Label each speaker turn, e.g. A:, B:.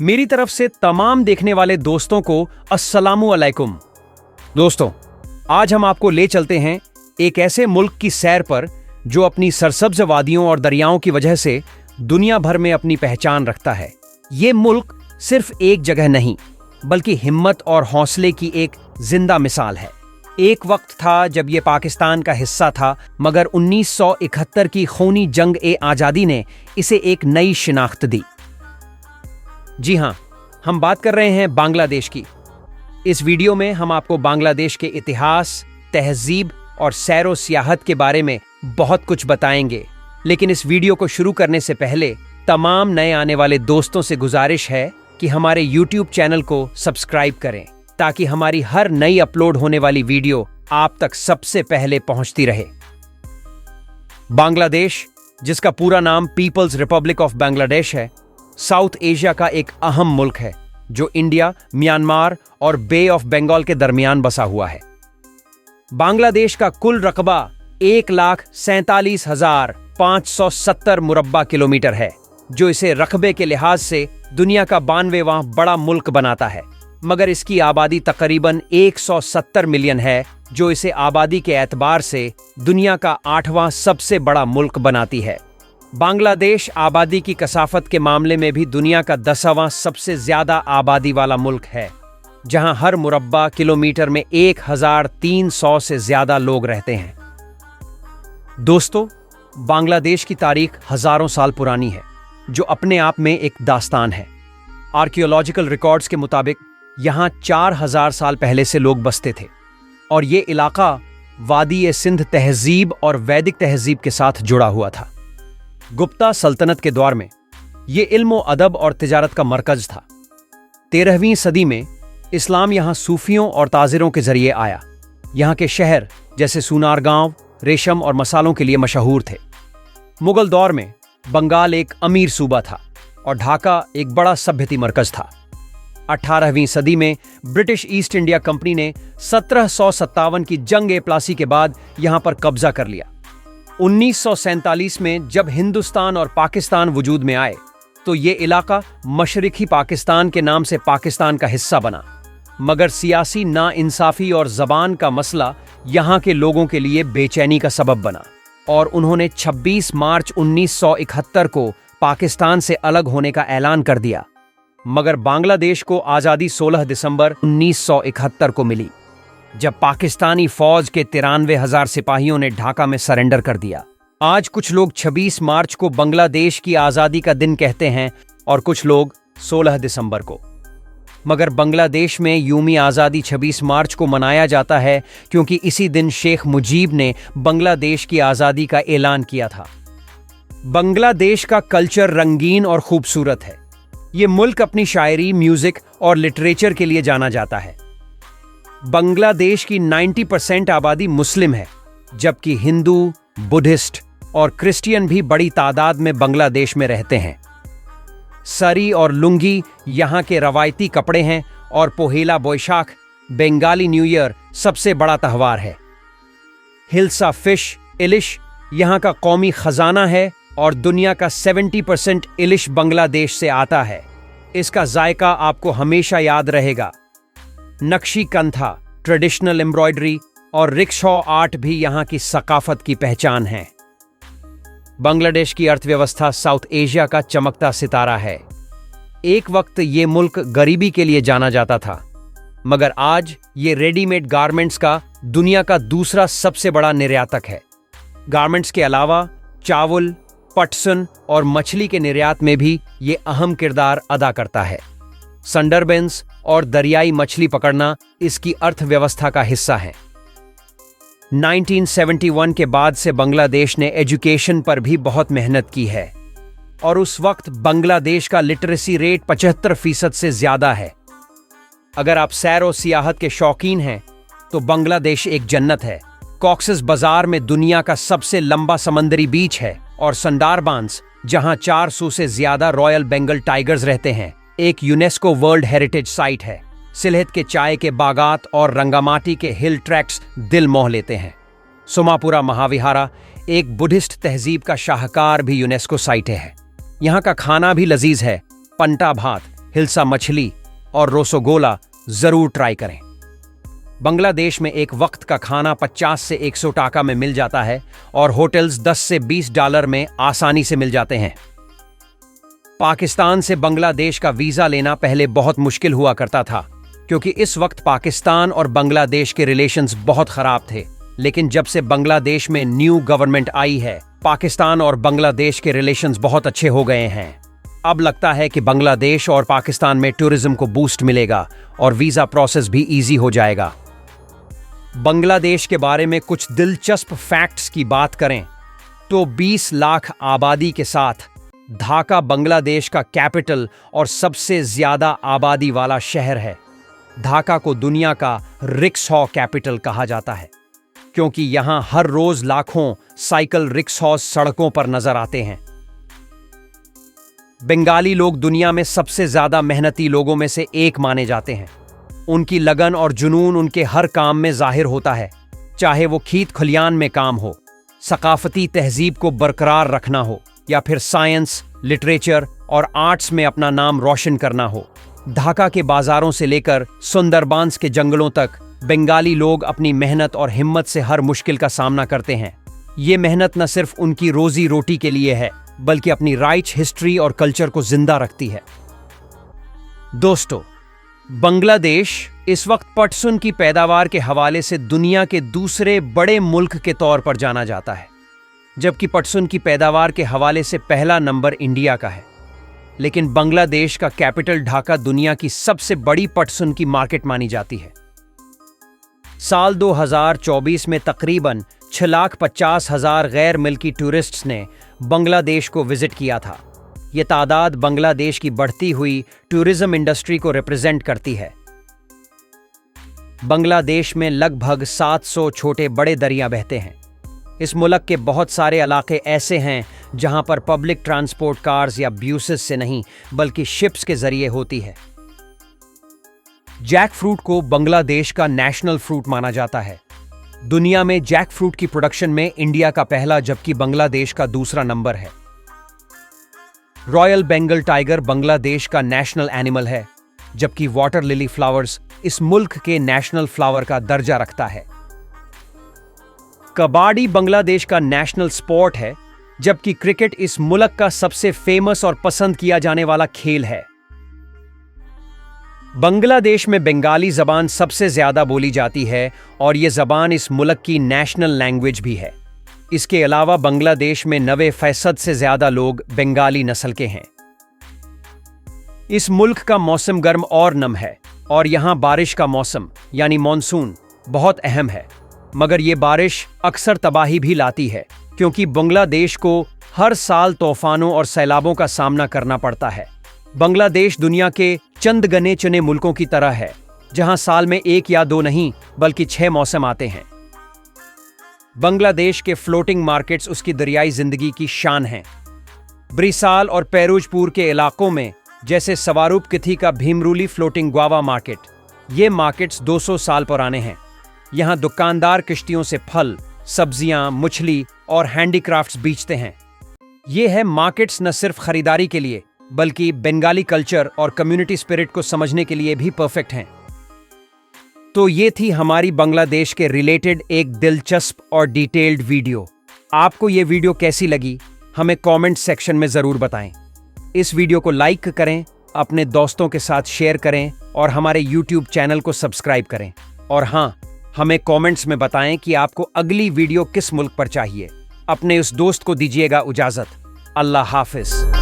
A: मेरी तरफ से तमाम देखने वाले दोस्तों को अस्सलामु अलैकुम। दोस्तों, आज हम आपको ले चलते हैं एक ऐसे मुल्क की सैर पर जो अपनी सरसब्ज वादियों और दरियाओं की वजह से दुनिया भर में अपनी पहचान रखता है। ये मुल्क सिर्फ एक जगह नहीं, बल्कि हिम्मत और हौसले की एक जिंदा मिसाल है। एक वक्त था जब ये पाकिस्तान का हिस्सा था, मगर 1971 की खूनी जंग-ए-आज़ादी ने इसे एक नई शिनाख्त दी। जी हां, हम बात कर रहे हैं बांग्लादेश की। इस वीडियो में हम आपको बांग्लादेश के इतिहास, तहजीब और सैरो सियाहत के बारे में बहुत कुछ बताएंगे। लेकिन इस वीडियो को शुरू करने से पहले तमाम नए आने वाले दोस्तों से गुजारिश है कि हमारे YouTube चैनल को सब्सक्राइब करें, ताकि हमारी हर नई अपलोड होने वाली वीडियो आप तक सबसे पहले पहुंचती रहे। बांग्लादेश, जिसका पूरा नाम पीपल्स रिपब्लिक ऑफ बांग्लादेश है, साउथ एशिया का एक अहम मुल्क है जो इंडिया, म्यांमार और बे ऑफ बंगाल के दरमियान बसा हुआ है। बांग्लादेश का कुल रकबा 1,47,570 मुरब्बा किलोमीटर है, जो इसे रकबे के लिहाज से दुनिया का 92वां बड़ा मुल्क बनाता है। मगर इसकी आबादी तकरीबन 170 मिलियन है, जो इसे आबादी के एतबार से दुनिया का 8वां सबसे बड़ा मुल्क बनाती है। बांग्लादेश आबादी की कसाफत के मामले में भी दुनिया का 10वां सबसे ज्यादा आबादी वाला मुल्क है, जहां हर मुरब्बा किलोमीटर में 1,300 से ज्यादा लोग रहते हैं। दोस्तों, बांग्लादेश की तारीख हजारों साल पुरानी है, जो अपने आप में एक दास्तान है। आर्कियोलॉजिकल रिकॉर्ड्स के मुताबिक यहां 4,000 साल पहले से लोग बसते थे, और ये इलाका वादी-ए-सिंध तहजीब और वैदिक तहजीब के साथ जुड़ा हुआ था। गुप्ता सल्तनत के दौर में ये इल्म और अदब और तिजारत का मरकज था। 13वीं सदी में इस्लाम यहां सूफियों और ताजिरों के जरिए आया। यहां के शहर जैसे सुनारगांव रेशम और मसालों के लिए मशहूर थे। मुगल दौर में बंगाल एक अमीर सूबा था और ढाका एक बड़ा सभ्यती मरकज था। 18वीं सदी में ब्रिटिश ईस्ट इंडिया कंपनी ने 1757 की जंग-ए-प्लासी के बाद यहां पर कब्जा कर लिया। 1947 में जब हिंदुस्तान और पाकिस्तान वजूद में आए, तो ये इलाका मशरिकी पाकिस्तान के नाम से पाकिस्तान का हिस्सा बना। मगर सियासी नाइंसाफी और जबान का मसला यहां के लोगों के लिए बेचैनी का सबब बना, और उन्होंने 26 मार्च 1971 को पाकिस्तान से अलग होने का ऐलान कर दिया। मगर बांग्लादेश को आज़ादी 16 दिसंबर 1971 को मिली, जब पाकिस्तानी फौज के 93,000 सिपाहियों ने ढाका में सरेंडर कर दिया। आज कुछ लोग 26 मार्च को बांग्लादेश की आज़ादी का दिन कहते हैं और कुछ लोग 16 दिसंबर को। मगर बांग्लादेश में यूमी आज़ादी 26 मार्च को मनाया जाता है, क्योंकि इसी दिन शेख मुजीब ने बांग्लादेश की आज़ादी का ऐलान किया था। बांग्लादेश का कल्चर रंगीन और खूबसूरत है। ये मुल्क अपनी शायरी, म्यूजिक और लिटरेचर के लिए जाना जाता है। बांग्लादेश की 90% आबादी मुस्लिम है, जबकि हिंदू, बुद्धिस्ट और क्रिश्चियन भी बड़ी तादाद में बांग्लादेश में रहते हैं। सरी और लुंगी यहाँ के रवायती कपड़े हैं, और पोहेला बोईशाख, बंगाली न्यू ईयर सबसे बड़ा त्यौहार है। हिल्सा फिश इलिश यहाँ का कौमी खजाना है, और दुनिया का 70% इलिश बांग्लादेश से आता है। इसका जायका आपको हमेशा याद रहेगा। नक्शी कंथा, ट्रेडिशनल एम्ब्रॉयडरी और रिक्शा आर्ट भी यहाँ की सकाफत की पहचान है। बांग्लादेश की अर्थव्यवस्था साउथ एशिया का चमकता सितारा है। एक वक्त ये मुल्क गरीबी के लिए जाना जाता था, मगर आज ये रेडीमेड गारमेंट्स का दुनिया का दूसरा सबसे बड़ा निर्यातक है। गारमेंट्स के अलावा चावल, पटसन और मछली के निर्यात में भी ये अहम किरदार अदा करता है। संडरबेंस और दरियाई मछली पकड़ना इसकी अर्थव्यवस्था का हिस्सा है। 1971 के बाद से बांग्लादेश ने एजुकेशन पर भी बहुत मेहनत की है, और उस वक्त बांग्लादेश का लिटरेसी रेट 75% से ज्यादा है। अगर आप सैर और सियाहत के शौकीन हैं, तो बांग्लादेश एक जन्नत है। कॉक्सेस बाजार में दुनिया का सबसे लंबा समंदरी बीच है, और संडारबांस, जहां 400 से ज्यादा रॉयल बंगाल टाइगर्स रहते हैं, एक यूनेस्को वर्ल्ड हेरिटेज साइट है। सिलहट के चाय के बागात और रंगामाटी के हिल ट्रैक्स दिल मोह लेते हैं। सोमापुरा महाविहारा, एक बुद्धिस्ट तहजीब का शाहकार, भी यूनेस्को साइट है। यहाँ का खाना भी लजीज है। पंटा भात, हिल्सा मछली और रोसोगोला जरूर ट्राई करें। बांग्लादेश में एक वक्त का खाना 50 से 100 टाका में मिल जाता है और होटल्स 10 से 20 डॉलर में आसानी से मिल जाते हैं। पाकिस्तान से बांग्लादेश का वीजा लेना पहले बहुत मुश्किल हुआ करता था, क्योंकि इस वक्त पाकिस्तान और बांग्लादेश के रिलेशंस बहुत खराब थे। लेकिन जब से बांग्लादेश में न्यू गवर्नमेंट आई है, पाकिस्तान और बांग्लादेश के रिलेशंस बहुत अच्छे हो गए हैं। अब लगता है कि बांग्लादेश और पाकिस्तान में टूरिज्म को बूस्ट मिलेगा और वीजा प्रोसेस भी इजी हो जाएगा। बांग्लादेश के बारे में कुछ दिलचस्प फैक्ट्स की बात करें तो 20 लाख आबादी के साथ ढाका बांग्लादेश का कैपिटल और सबसे ज्यादा आबादी वाला शहर है। ढाका को दुनिया का रिक्शा कैपिटल कहा जाता है, क्योंकि यहां हर रोज लाखों साइकिल रिक्शा सड़कों पर नजर आते हैं। बंगाली लोग दुनिया में सबसे ज्यादा मेहनती लोगों में से एक माने जाते हैं। उनकी लगन और जुनून उनके हर काम में जाहिर होता है, चाहे वो खेत खलियान में काम हो, सकाफती तहजीब को बरकरार रखना हो, या फिर साइंस, लिटरेचर और आर्ट्स में अपना नाम रोशन करना हो। ढाका के बाजारों से लेकर सुंदरबांस के जंगलों तक बंगाली लोग अपनी मेहनत और हिम्मत से हर मुश्किल का सामना करते हैं। ये मेहनत न सिर्फ उनकी रोजी रोटी के लिए है, बल्कि अपनी राइच हिस्ट्री और कल्चर को जिंदा रखती है। दोस्तों, बांग्लादेश इस वक्त पटसन की पैदावार के हवाले से दुनिया के दूसरे बड़े मुल्क के तौर पर जाना जाता है, जबकि पटसन की पैदावार के हवाले से पहला नंबर इंडिया का है। लेकिन बांग्लादेश का कैपिटल ढाका दुनिया की सबसे बड़ी पटसन की मार्केट मानी जाती है। साल 2024 में तकरीबन 6,50,000 गैर मिल्की टूरिस्ट्स ने बांग्लादेश को विजिट किया था। यह तादाद बांग्लादेश की बढ़ती हुई टूरिज्म इंडस्ट्री को रिप्रेजेंट करती है। बांग्लादेश में लगभग 700 छोटे बड़े दरिया बहते हैं। इस मुल्क के बहुत सारे इलाके ऐसे हैं जहां पर पब्लिक ट्रांसपोर्ट कार्स या ब्यूसेस से नहीं, बल्कि शिप्स के जरिए होती है। जैक फ्रूट को बांग्लादेश का नेशनल फ्रूट माना जाता है। दुनिया में जैक फ्रूट की प्रोडक्शन में इंडिया का पहला, जबकि बांग्लादेश का दूसरा नंबर है। रॉयल बंगाल टाइगर बांग्लादेश का नेशनल एनिमल है, जबकि वाटर लिली फ्लावर्स इस मुल्क के नेशनल फ्लावर का दर्जा रखता है। कबड्डी बांग्लादेश का नेशनल स्पोर्ट है, जबकि क्रिकेट इस मुल्क का सबसे फेमस और पसंद किया जाने वाला खेल है। बांग्लादेश में बंगाली जबान सबसे ज्यादा बोली जाती है और यह जबान इस मुल्क की नेशनल लैंग्वेज भी है। इसके अलावा बांग्लादेश में 90% से ज्यादा लोग बंगाली नस्ल के हैं। इस मुल्क का मौसम गर्म और नम है और यहां बारिश का मौसम यानी मॉनसून बहुत अहम है, मगर यह बारिश अक्सर तबाही भी लाती है, क्योंकि बांग्लादेश को हर साल तूफानों और सैलाबों का सामना करना पड़ता है। बांग्लादेश दुनिया के चंद गने चुने मुल्कों की तरह है, जहां साल में 1 या 2 नहीं बल्कि 6 मौसम आते हैं। बांग्लादेश के फ्लोटिंग मार्केट्स उसकी दरियाई जिंदगी की शान हैं। ब्रिसाल और पेरूजपुर के इलाकों में, जैसे सवारूप किथी का भीमरूली फ्लोटिंग गुआवा मार्केट, ये मार्केट्स 200 साल पुराने हैं। यहां दुकानदार किश्तियों से फल, सब्जियां, मछली और हैंडीक्राफ्ट्स बेचते हैं। ये है मार्केट्स न सिर्फ खरीदारी के लिए, बल्कि बंगाली कल्चर और कम्युनिटी स्पिरिट को समझने के लिए भी परफेक्ट हैं। तो ये थी हमारी बांग्लादेश के रिलेटेड एक दिलचस्प और डिटेल्ड वीडियो। आपको ये वीडियो कैसी लगी हमें कमेंट सेक्शन में ज़रूर बताएं। इस वीडियो को लाइक करें, अपने दोस्तों के साथ शेयर करें और हमारे यूट्यूब चैनल को सब्सक्राइब करें। और हाँ, हमें कमेंट्स में बताएं कि आपको अगली वीडियो किस मुल्क पर चाहिए। अपने उस दोस्त को दीजिएगा इजाज़त। अल्लाह हाफिज़।